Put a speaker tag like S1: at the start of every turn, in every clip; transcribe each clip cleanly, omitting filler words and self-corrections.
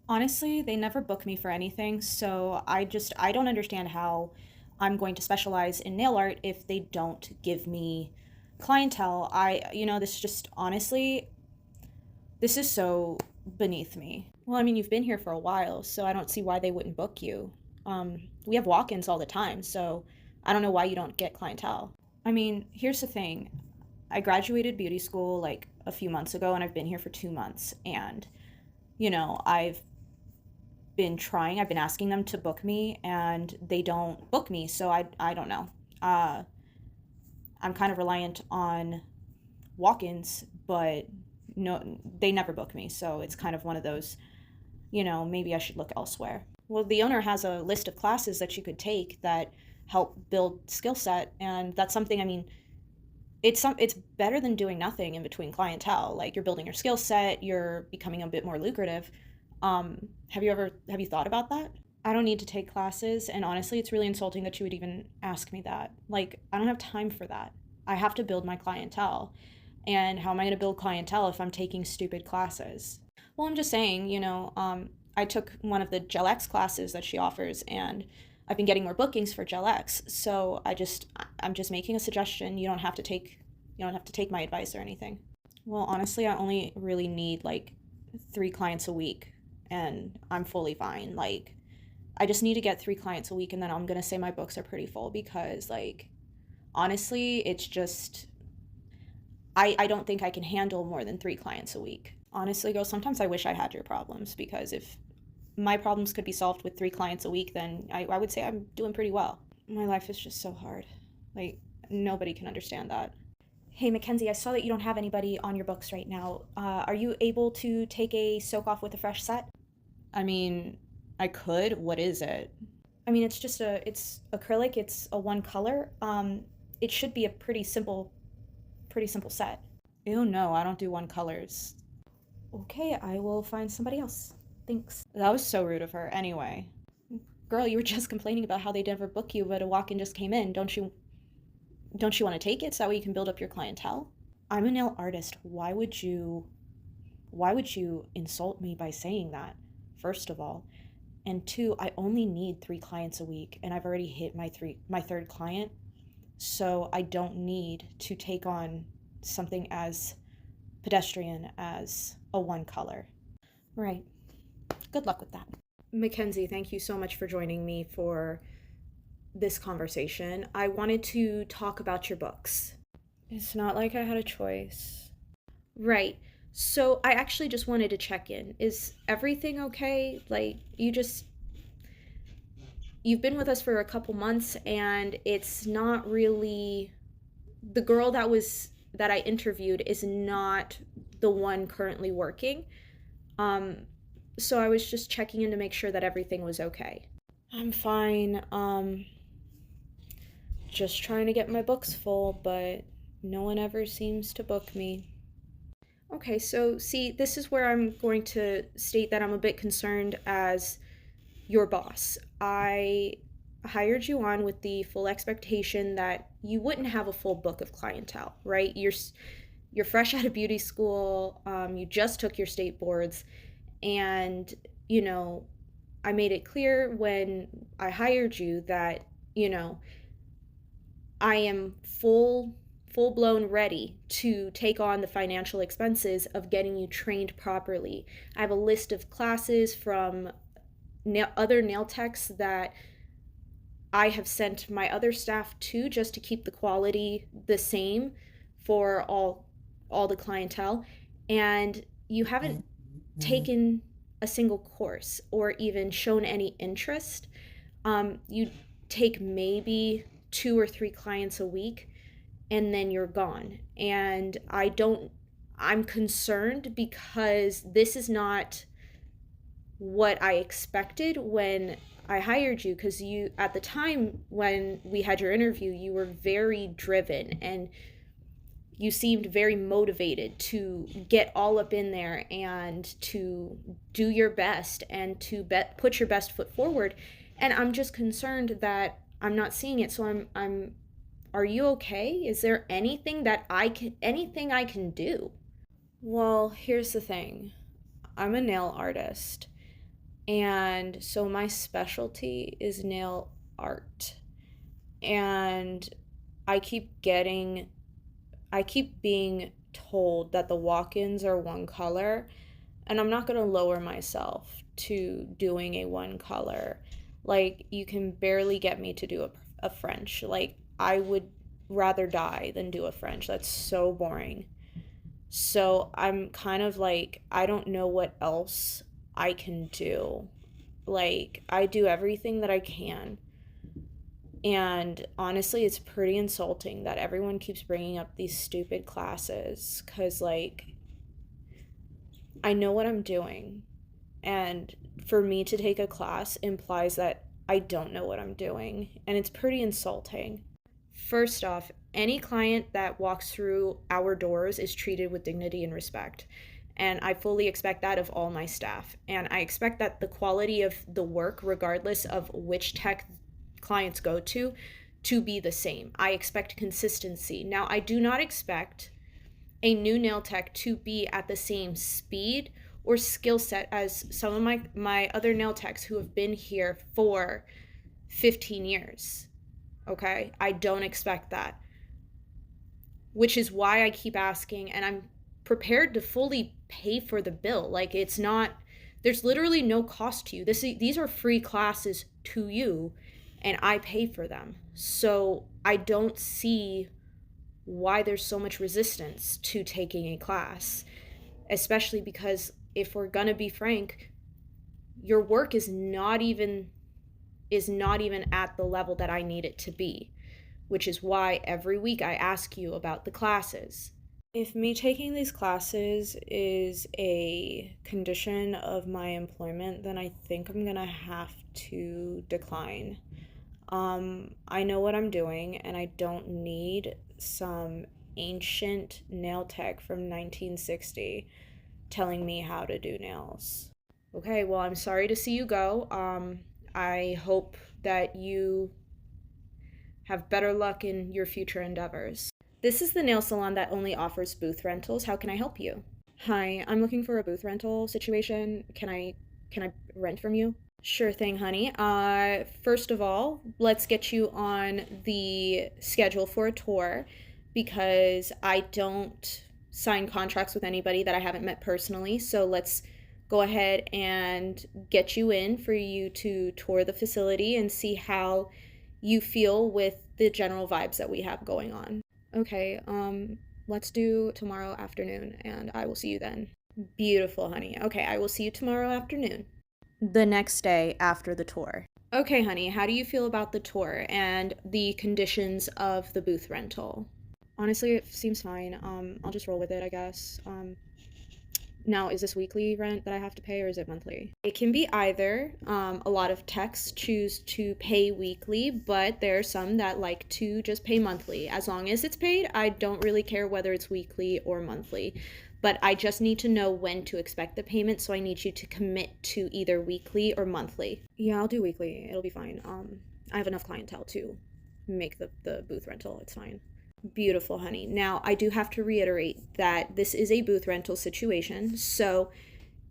S1: Honestly, they never book me for anything, so I don't understand how I'm going to specialize in nail art if they don't give me clientele. This just honestly, this is so beneath me. Well, I mean, you've been here for a while, so I don't see why they wouldn't book you. We have walk-ins all the time, so I don't know why you don't get clientele. I mean, here's the thing. I graduated beauty school like a few months ago, and I've been here for 2 months, and I've been asking them to book me and they don't book me. So I don't know. Uh, I'm kind of reliant on walk ins, but no, they never book me. So it's kind of one of those, maybe I should look elsewhere. Well, the owner has a list of classes that you could take that help build skill set. And that's something, I mean, it's better than doing nothing in between clientele. Like you're building your skill set, you're becoming a bit more lucrative. Have you thought about that? I don't need to take classes, and honestly, it's really insulting that you would even ask me that. Like, I don't have time for that. I have to build my clientele. And how am I going to build clientele if I'm taking stupid classes? Well, I'm just saying, I took one of the Gel X classes that she offers, and I've been getting more bookings for Gel X. So I'm just making a suggestion. You don't have to take my advice or anything. Well, honestly, I only really need like 3 clients a week, and I'm fully fine. Like, I just need to get 3 clients a week, and then I'm gonna say my books are pretty full because, like, honestly, it's just I don't think I can handle more than 3 clients a week. Honestly, girl, sometimes I wish I had your problems because if my problems could be solved with 3 clients a week, then I would say I'm doing pretty well. My life is just so hard. Like, nobody can understand that. Hey, Mackenzie, I saw that you don't have anybody on your books right now. Are you able to take a soak off with a fresh set? I mean, I could. What is it? I mean, it's acrylic. It's a one color. It should be a pretty simple set. Ew, no, I don't do one colors. Okay, I will find somebody else. Thanks. That was so rude of her. Anyway, girl, you were just complaining about how they never book you, but a walk-in just came in. Don't you want to take it so that way you can build up your clientele? I'm a nail artist. Why would you insult me by saying that? First of all, and two, I only need 3 clients a week, and I've already hit my third client, so I don't need to take on something as pedestrian as a one color. Right. Good luck with that. Mackenzie, thank you so much for joining me for this conversation. I wanted to talk about your books. It's not like I had a choice. Right. So I actually just wanted to check in. Is everything okay? Like, you've been with us for a couple months, and it's not really the girl that I interviewed is not the one currently working. Um so I was just checking in to make sure that everything was okay. I'm fine. Just trying to get my books full, but no one ever seems to book me. Okay, so see, this is where I'm going to state that I'm a bit concerned as your boss. I hired you on with the full expectation that you wouldn't have a full book of clientele, right? You're fresh out of beauty school. You just took your state boards, and you know, I made it clear when I hired you that I am full blown ready to take on the financial expenses of getting you trained properly. I have a list of classes from other nail techs that I have sent my other staff to just to keep the quality the same for all the clientele, and you haven't taken a single course or even shown any interest. You take maybe 2 or 3 clients a week, and then you're gone. And I'm concerned because this is not what I expected when I hired you, because you, at the time when we had your interview, you were very driven and you seemed very motivated to get all up in there and to do your best and to put your best foot forward. And I'm just concerned that I'm not seeing it. So I'm are you okay? Is there anything I can do? Well, here's the thing. I'm a nail artist. And so my specialty is nail art. And I keep getting, I keep being told that the walk-ins are one color, and I'm not going to lower myself to doing a one color. Like, you can barely get me to do a French. Like, I would rather die than do a French. That's so boring. So I'm kind of like, I don't know what else I can do. Like, I do everything that I can. And honestly, it's pretty insulting that everyone keeps bringing up these stupid classes because, like, I know what I'm doing. And for me to take a class implies that I don't know what I'm doing. And it's pretty insulting. First off, any client that walks through our doors is treated with dignity and respect. And I fully expect that of all my staff. And I expect that the quality of the work, regardless of which tech clients go to be the same. I expect consistency. Now, I do not expect a new nail tech to be at the same speed or skill set as some of my other nail techs who have been here for 15 years. Okay? I don't expect that. Which is why I keep asking, and I'm prepared to fully pay for the bill. Like, it's not, there's literally no cost to you. These are free classes to you, and I pay for them. So I don't see why there's so much resistance to taking a class, especially because if we're gonna be frank, your work is not even at the level that I need it to be, which is why every week I ask you about the classes. If me taking these classes is a condition of my employment, then I think I'm gonna have to decline. I know what I'm doing, and I don't need some ancient nail tech from 1960 telling me how to do nails. Okay, well, I'm sorry to see you go. I hope that you have better luck in your future endeavors. This is the nail salon that only offers booth rentals. How can I help you? Hi, I'm looking for a booth rental situation. Can I rent from you? Sure thing, honey. First of all, let's get you on the schedule for a tour because I don't sign contracts with anybody that I haven't met personally. So let's go ahead and get you in for you to tour the facility and see how you feel with the general vibes that we have going on. Okay, let's do tomorrow afternoon and I will see you then. Beautiful, honey. Okay, I will see you tomorrow afternoon. The next day after the tour. Okay, honey, how do you feel about the tour and the conditions of the booth rental? Honestly, it seems fine. I'll just roll with it, I guess. Now, is this weekly rent that I have to pay or is it monthly? It can be either. A lot of techs choose to pay weekly, but there are some that like to just pay monthly. As long as it's paid, I don't really care whether it's weekly or monthly. But I just need to know when to expect the payment, so I need you to commit to either weekly or monthly. Yeah, I'll do weekly. It'll be fine. I have enough clientele to make the booth rental. It's fine. Beautiful, honey. Now, I do have to reiterate that this is a booth rental situation, so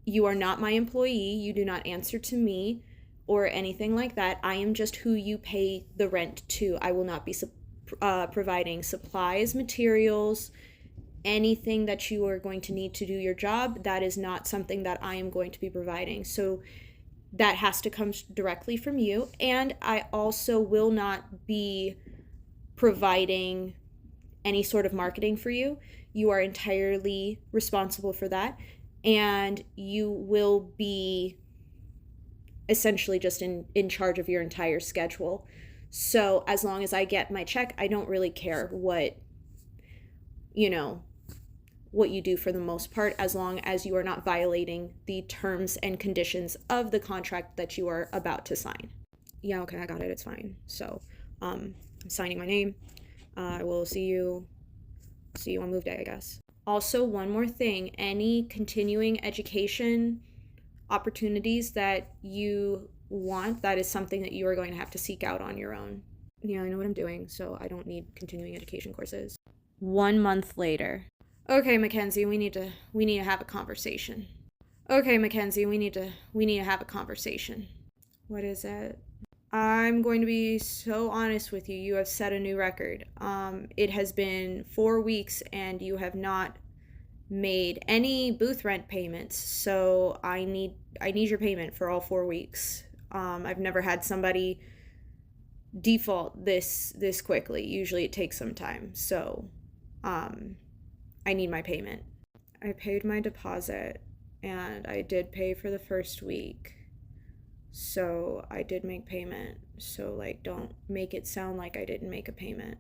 S1: you are not my employee. You do not answer to me or anything like that. I am just who you pay the rent to. I will not be providing supplies, materials, anything that you are going to need to do your job. That is not something that I am going to be providing. So that has to come directly from you. And I also will not be providing any sort of marketing for you. You are entirely responsible for that. And you will be essentially just in charge of your entire schedule. So as long as I get my check, I don't really care you know, what you do for the most part, as long as you are not violating the terms and conditions of the contract that you are about to sign. Yeah, okay, I got it. It's fine. So, I'm signing my name. I will see you on move day, I guess. Also, one more thing, any continuing education opportunities that you want, that is something that you are going to have to seek out on your own. Yeah, I know what I'm doing, so I don't need continuing education courses. 1 month later. Okay, Mackenzie, we need to have a conversation. Okay, Mackenzie, we need to have a conversation. What is it? I'm going to be so honest with you. You have set a new record. It has been 4 weeks and you have not made any booth rent payments. So I need your payment for all 4 weeks. I've never had somebody default this quickly. Usually it takes some time. So um, I need my payment. I paid my deposit and I did pay for the first week. So I did make payment. So like don't make it sound like I didn't make a payment.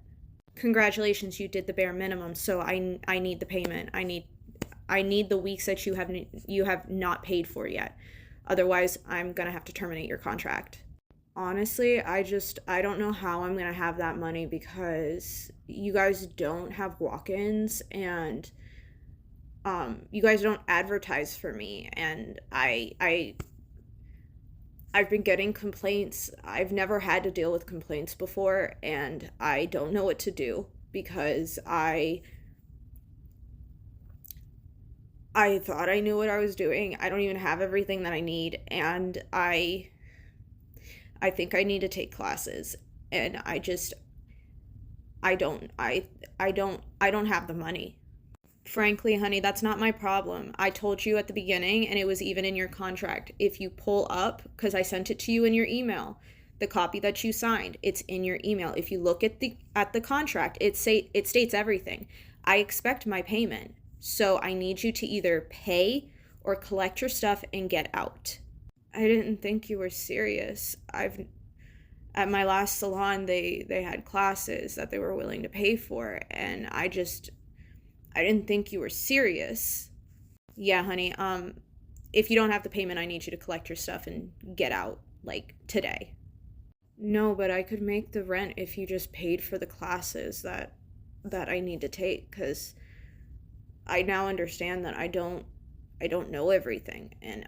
S1: Congratulations, you did the bare minimum. So I need the payment. I need the weeks that you have not paid for yet. Otherwise, I'm going to have to terminate your contract. Honestly, I don't know how I'm going to have that money because you guys don't have walk-ins and you guys don't advertise for me and I've been getting complaints. I've never had to deal with complaints before and I don't know what to do because I thought I knew what I was doing. I don't even have everything that I need and I think I need to take classes and I don't have the money. Frankly, honey, that's not my problem. I told you at the beginning, and it was even in your contract. If you pull up, because I sent it to you in your email, the copy that you signed, it's in your email. If you look at the contract, it states everything. I expect my payment, so I need you to either pay or collect your stuff and get out. I didn't think you were serious. I've At my last salon, they had classes that they were willing to pay for, and I didn't think you were serious. Yeah, honey. If you don't have the payment, I need you to collect your stuff and get out, like today. No, but I could make the rent if you just paid for the classes that I need to take cuz I now understand that I don't know everything and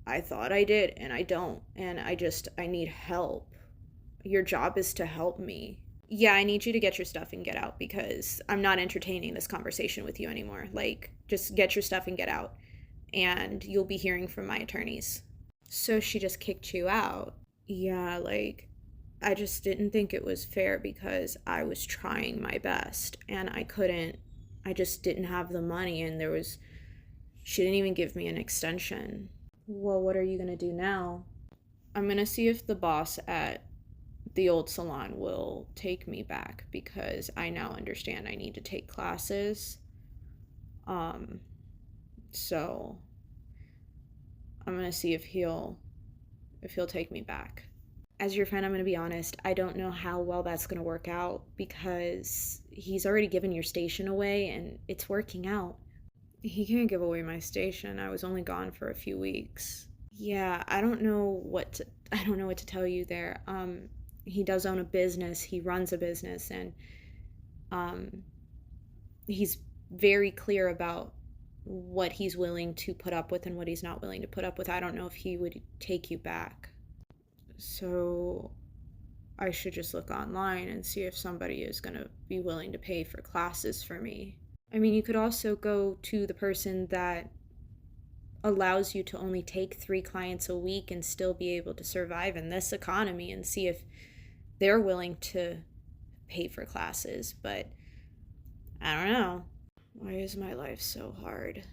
S1: I thought I did and I don't and I need help. Your job is to help me. Yeah, I need you to get your stuff and get out because I'm not entertaining this conversation with you anymore. Like, just get your stuff and get out, and you'll be hearing from my attorneys. So she just kicked you out. Yeah, like, I just didn't think it was fair because I was trying my best and I couldn't, I just didn't have the money, and she didn't even give me an extension. Well, what are you gonna do now? I'm gonna see if the boss at the old salon will take me back because I now understand I need to take classes. Um, so I'm gonna see if he'll take me back. As your friend, I'm gonna be honest. I don't know how well that's gonna work out because he's already given your station away and it's working out. He can't give away my station. I was only gone for a few weeks. Yeah, I don't know what to tell you there. He does own a business. He runs a business and um he's very clear about what he's willing to put up with and what he's not willing to put up with. I don't know if he would take you back. So I should just look online and see if somebody is going to be willing to pay for classes for me. I mean, you could also go to the person that allows you to only take 3 clients a week and still be able to survive in this economy and see if they're willing to pay for classes. But I don't know. Why is my life so hard?